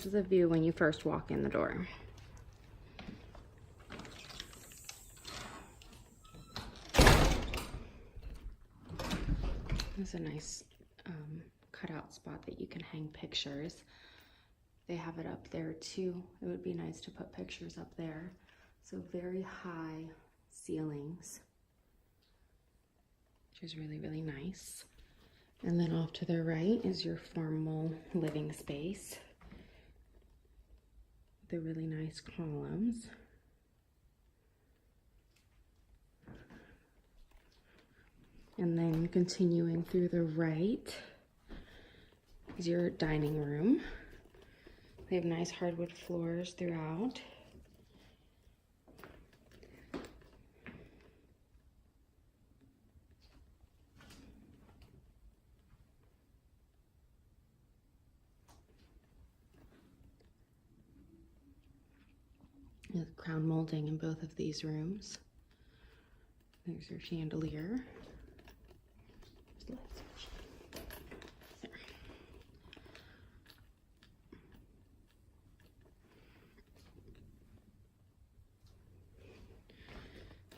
This is a view when you first walk in the door. There's a nice cutout spot that you can hang pictures. They have it up there too. It would be nice to put pictures up there. So very high ceilings, which is really, really nice. And then off to the right is your formal living space. The really nice columns. And then continuing through the right is your dining room. They have nice hardwood floors throughout. There's crown molding in both of these rooms. There's your chandelier. There.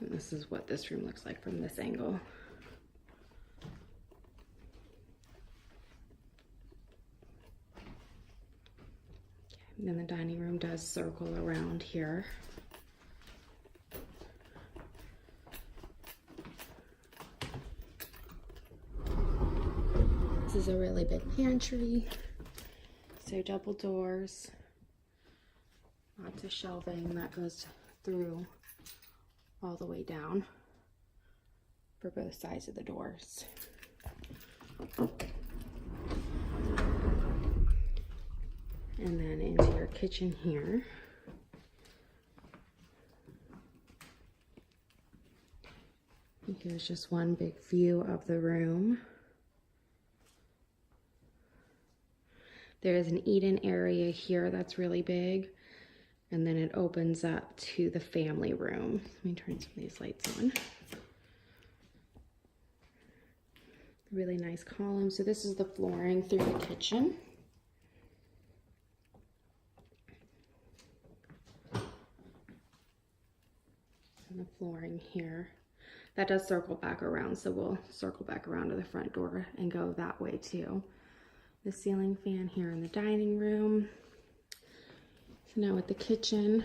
And this is what this room looks like from this angle. And then the dining room does circle around here. This is a really big pantry. So double doors. Lots of shelving that goes through all the way down for both sides of the doors. And then into your kitchen here. And here's just one big view of the room. There is an eat-in area here that's really big. And then it opens up to the family room. Let me turn some of these lights on. Really nice columns. So this is the flooring through the kitchen. And the flooring here. That does circle back around, so we'll circle back around to the front door and go that way too. The ceiling fan here in the dining room. So now with the kitchen,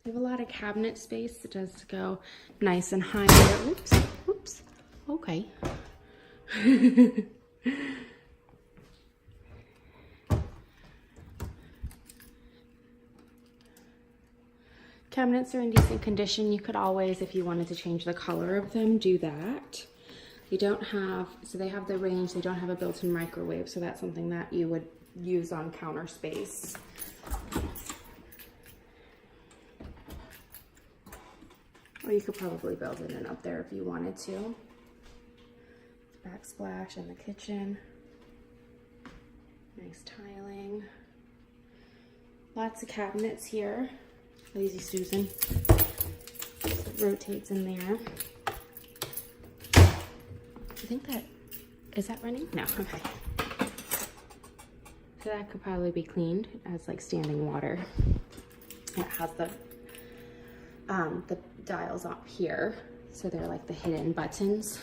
they have a lot of cabinet space. It does go nice and high there. Oops, oops, okay. Cabinets are in decent condition. You could always, if you wanted to change the color of them, do that. They don't have, so they have the range, they don't have a built-in microwave, so that's something that you would use on counter space. Or you could probably build it in up there if you wanted to. Backsplash in the kitchen. Nice tiling. Lots of cabinets here. Lazy Susan. It rotates in there. I think that, is that running? No, okay. So that could probably be cleaned as like standing water. It has the dials up here. So they're like the hidden buttons.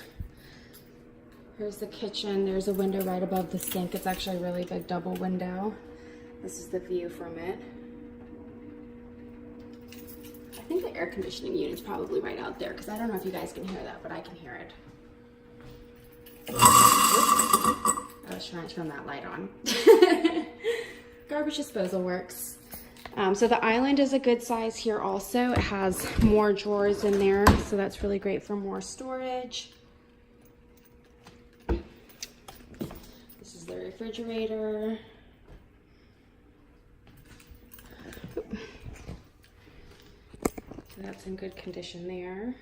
Here's the kitchen. There's a window right above the sink. It's actually a really big double window. This is the view from it. I think the air conditioning unit's probably right out there because I don't know if you guys can hear that, but I can hear it. I was trying to turn that light on. Garbage disposal works. So the island is a good size here also. It has more drawers in there, so that's really great for more storage. This is the refrigerator. So that's in good condition there.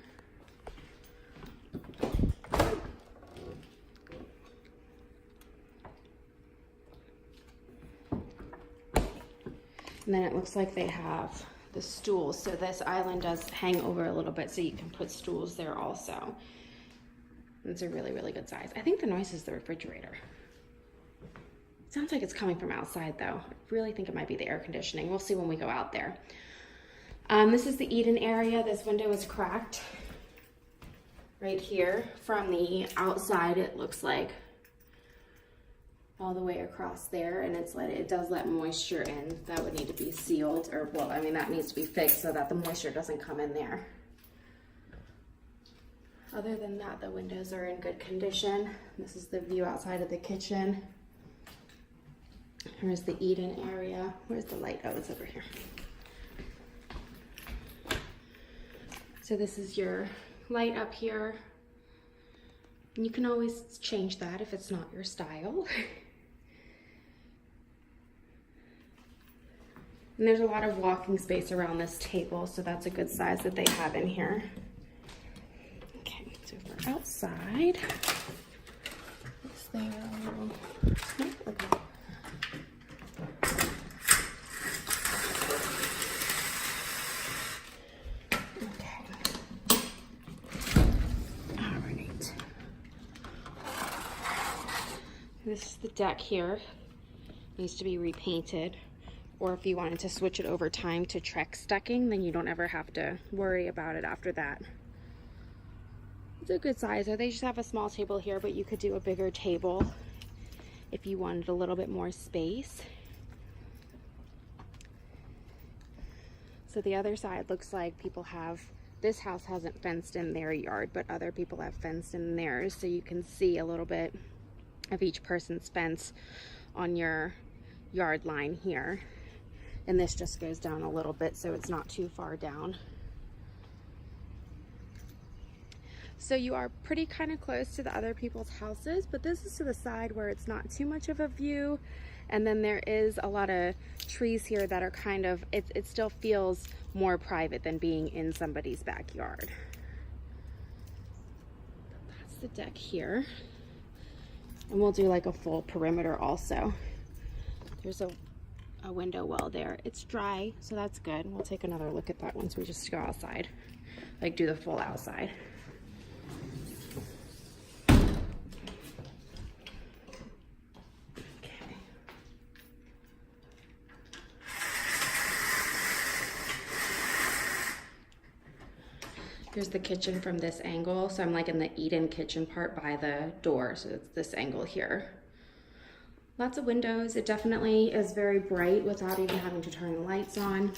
And then it looks like they have the stools. So this island does hang over a little bit, so you can put stools there also. It's a really, really good size. I think the noise is the refrigerator. sounds like it's coming from outside though. I really think it might be the air conditioning. We'll see when we go out there. This is the eat-in area. This window is cracked right here. From the outside, it looks like all the way across there, and it does let moisture in. That would need to be sealed, or well, I mean, that needs to be fixed so that the moisture doesn't come in there. Other than that, the windows are in good condition. This is the view outside of the kitchen. Here's the eat-in area. Where's the light? Oh, it's over here. So this is your light up here. And you can always change that if it's not your style. And there's a lot of walking space around this table, so that's a good size that they have in here. Okay, so we're outside. Is there a little... Nope, okay. This is the deck here. Needs to be repainted, or if you wanted to switch it over time to Trex decking, then you don't ever have to worry about it after that. It's a good size. They just have a small table here, but you could do a bigger table if you wanted a little bit more space. So the other side looks like people have, this house hasn't fenced in their yard, but other people have fenced in theirs, so you can see a little bit of each person's fence on your yard line here. And this just goes down a little bit, so it's not too far down. So you are pretty kind of close to the other people's houses, but this is to the side where it's not too much of a view. And then there is a lot of trees here that are kind of, it still feels more private than being in somebody's backyard. That's the deck here. And we'll do like a full perimeter also. There's a window well there. It's dry, so that's good. We'll take another look at that once we just go outside, like do the full outside. Okay. Here's the kitchen from this angle. So I'm like in the eat-in kitchen part by the door. So it's this angle here. Lots of windows. It definitely is very bright without even having to turn the lights on.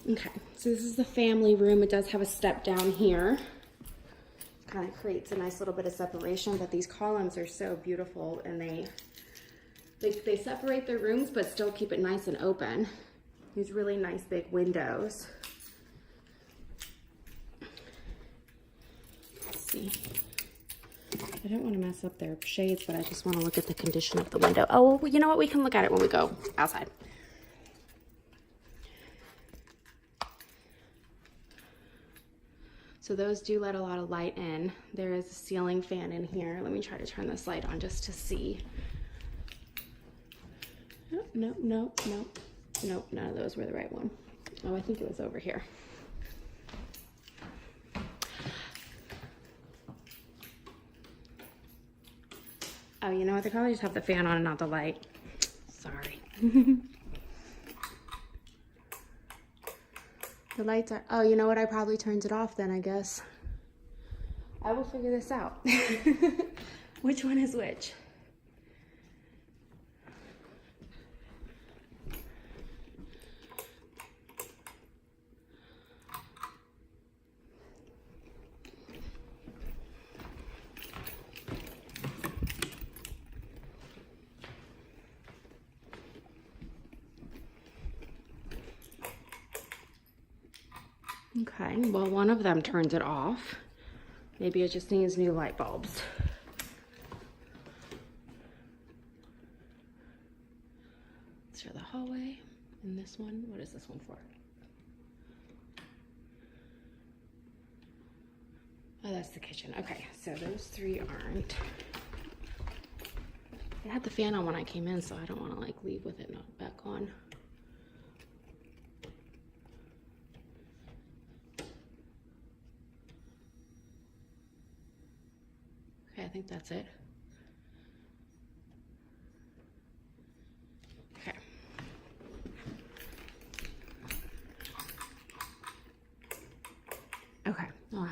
Okay, so this is the family room. It does have a step down here. Kind of creates a nice little bit of separation, but these columns are so beautiful, and they separate their rooms but still keep it nice and open. These really nice big windows. See, I don't want to mess up their shades, but I just want to look at the condition of the window. Oh, well, you know what? We can look at it when we go outside. So those do let a lot of light in. There is a ceiling fan in here. Let me try to turn this light on just to see. Oh, no, no, no. Nope, none of those were the right one. Oh, I think it was over here. Oh, you know what? They probably just have the fan on and not the light. Sorry. The lights are, oh, you know what? I probably turned it off then, I guess. I will figure this out. Which one is which? Okay, well, one of them turns it off. Maybe it just needs new light bulbs. It's for the hallway. And this one, what is this one for? Oh, that's the kitchen. Okay, so those three aren't. I had the fan on when I came in, so I don't want to like leave with it not back on. I think that's it.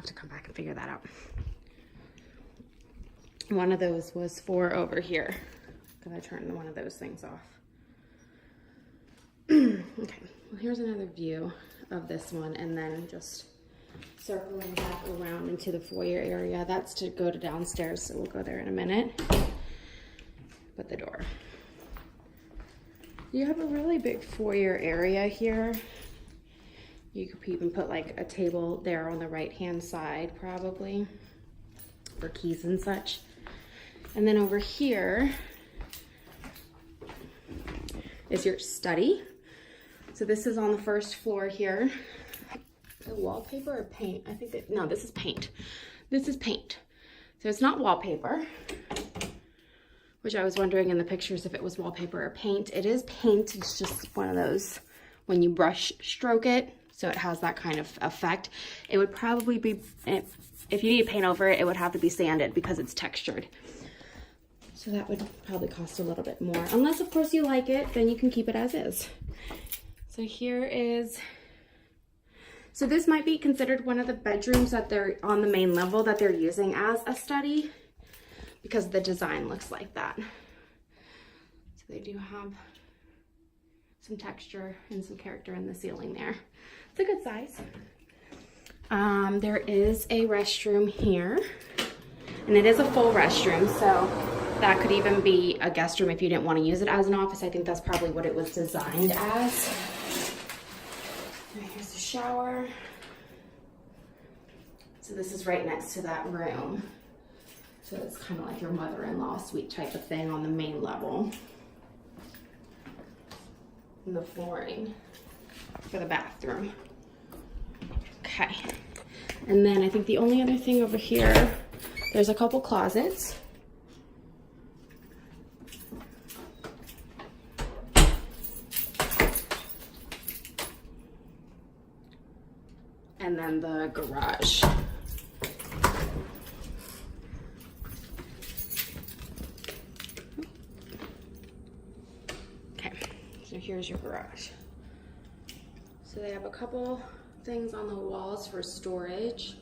to come back and figure that out. One of those was for over here because I turned one of those things off. Okay, well here's another view of this one, and then just circling back around into the foyer area. That's to go to downstairs, so we'll go there in a minute. But the door. You have a really big foyer area here. You could even put like a table there on the right-hand side, probably, for keys and such. And then over here is your study. So this is on the first floor here. The wallpaper or paint? I think that, no, this is paint. This is paint. So it's not wallpaper, which I was wondering in the pictures if it was wallpaper or paint. It is paint. It's just one of those when you brush stroke it, so it has that kind of effect. It would probably be, if you need to paint over it, it would have to be sanded because it's textured. So that would probably cost a little bit more. Unless, of course, you like it, then you can keep it as is. So here is, so this might be considered one of the bedrooms that they're on the main level that they're using as a study because the design looks like that. So they do have some texture and some character in the ceiling there. It's a good size. There is a restroom here, and it is a full restroom, so that could even be a guest room if you didn't want to use it as an office. I think that's probably what it was designed as. And here's the shower. So this is right next to that room. So it's kind of like your mother-in-law suite type of thing on the main level. And the flooring for the bathroom. Okay. And then I think the only other thing over here, there's a couple closets. And then the garage. Okay, so here's your garage. So they have a couple things on the walls for storage.